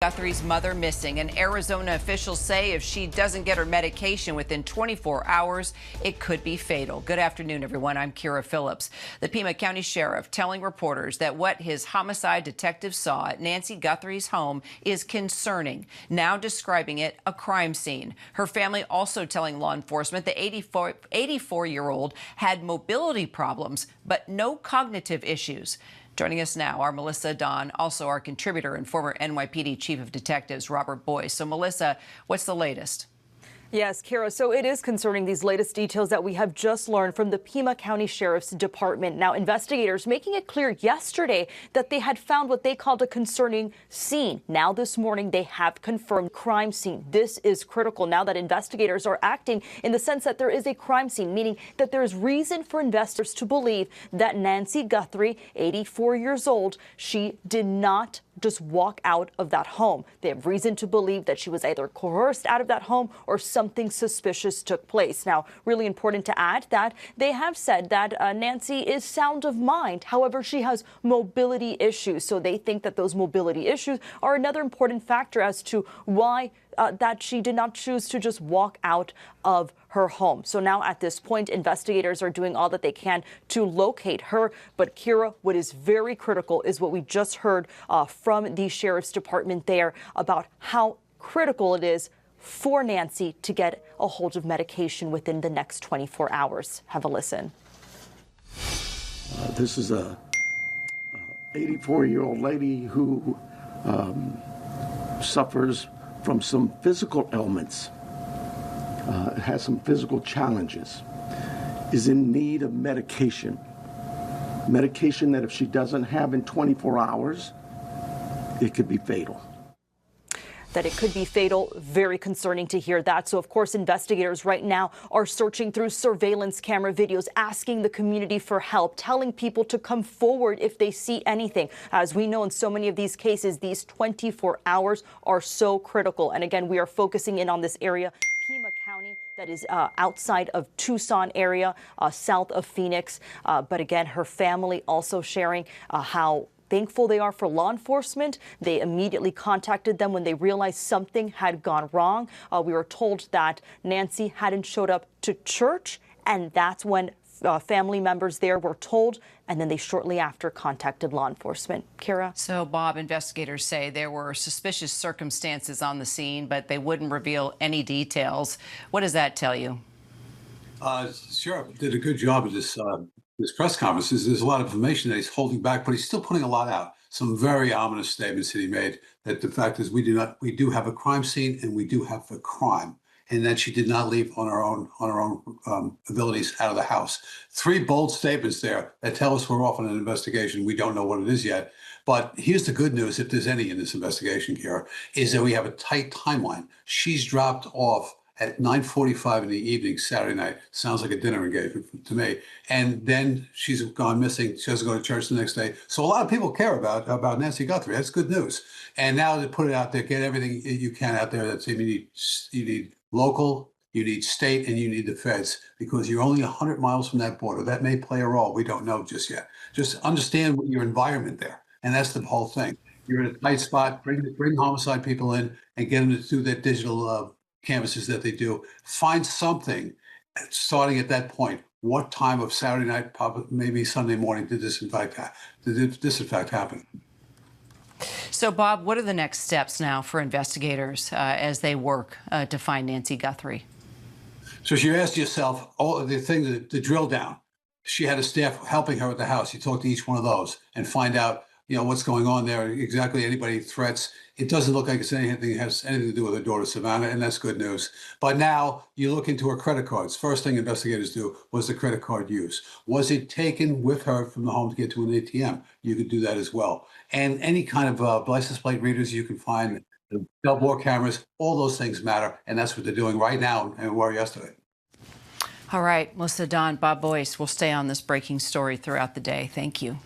Guthrie's mother missing, and Arizona officials say if she doesn't get her medication within 24 hours, it could be fatal. Good afternoon, everyone. I'm Kira Phillips. The Pima County Sheriff telling reporters that what his homicide detective saw at Nancy Guthrie's home is concerning, now describing it a crime scene. Her family also telling law enforcement the 84-year-old had mobility problems, but no cognitive issues. Joining us now, our Melissa Don, also our contributor and former NYPD Chief of Detectives, Robert Boyce. So, Melissa, what's the latest? Yes, Kira, so it is concerning these latest details that we have just learned from the Pima County Sheriff's Department. Now, investigators making it clear yesterday that they had found what they called a concerning scene. Now, this morning, they have confirmed crime scene. This is critical now that investigators are acting in the sense that there is a crime scene, meaning that there is reason for investors to believe that Nancy Guthrie, 84 years old, she did not just walk out of that home. They have reason to believe that she was either coerced out of that home or something suspicious took place. Now, really important to add that they have said that Nancy is sound of mind. However, she has mobility issues. So they think that those mobility issues are another important factor as to why that she did not choose to just walk out of her home. So now at this point, investigators are doing all that they can to locate her. But Kira, what is very critical is what we just heard from the Sheriff's Department there about how critical it is for Nancy to get a hold of medication within the next 24 hours. Have a listen. This is a 84-year-old lady who suffers from some physical ailments, has some physical challenges, is in need of medication. Medication that if she doesn't have in 24 hours, it could be fatal. That it could be fatal. Very concerning to hear that. So, of course, investigators right now are searching through surveillance camera videos, asking the community for help, telling people to come forward if they see anything. As we know in so many of these cases, these 24 hours are so critical. And again, we are focusing in on this area, Pima County, that is outside of Tucson area, south of Phoenix. But again, her family also sharing how thankful they are for law enforcement. They immediately contacted them when they realized something had gone wrong. We were told that Nancy hadn't showed up to church, and that's when family members there were told, and then they shortly after contacted law enforcement. Kira? So, Bob, investigators say there were suspicious circumstances on the scene, but they wouldn't reveal any details. What does that tell you? Sheriff did a good job of this press conference. There's a lot of information that he's holding back, but he's still putting a lot out. Some very ominous statements that he made, that the fact is we do have a crime scene and we do have a crime, and that she did not leave on her own abilities out of the house. Three bold statements there that tell us we're off on an investigation. We don't know what it is yet. But here's the good news, if there's any in this investigation, Kira, is that we have a tight timeline. She's dropped off at 9:45 in the evening Saturday night. Sounds like a dinner engagement to me. And then she's gone missing. She doesn't go to church the next day. So a lot of people care about Nancy Guthrie. That's good news. And now to put it out there, get everything you can out there. That's you need local, you need state, and you need the feds, because you're only 100 miles from that border. That may play a role. We don't know just yet. Just understand your environment there. And that's the whole thing. You're in a tight spot. Bring homicide people in and get them to do their digital canvases that they do. Find something starting at that point. What time of Saturday night, probably maybe Sunday morning, did this in fact happen? So, Bob, what are the next steps now for investigators as they work to find Nancy Guthrie? So you asked yourself all of the things, the drill down. She had a staff helping her at the house. You talk to each one of those and find out, what's going on there, exactly anybody threats. It doesn't look like it's anything has anything to do with her daughter, Savanah, and that's good news. But now you look into her credit cards. First thing investigators do was the credit card use. Was it taken with her from the home to get to an ATM? You could do that as well. And any kind of license plate readers you can find, the billboard cameras, all those things matter. And that's what they're doing right now and were yesterday. All right, Melissa Don, Bob Boyce, we'll stay on this breaking story throughout the day. Thank you.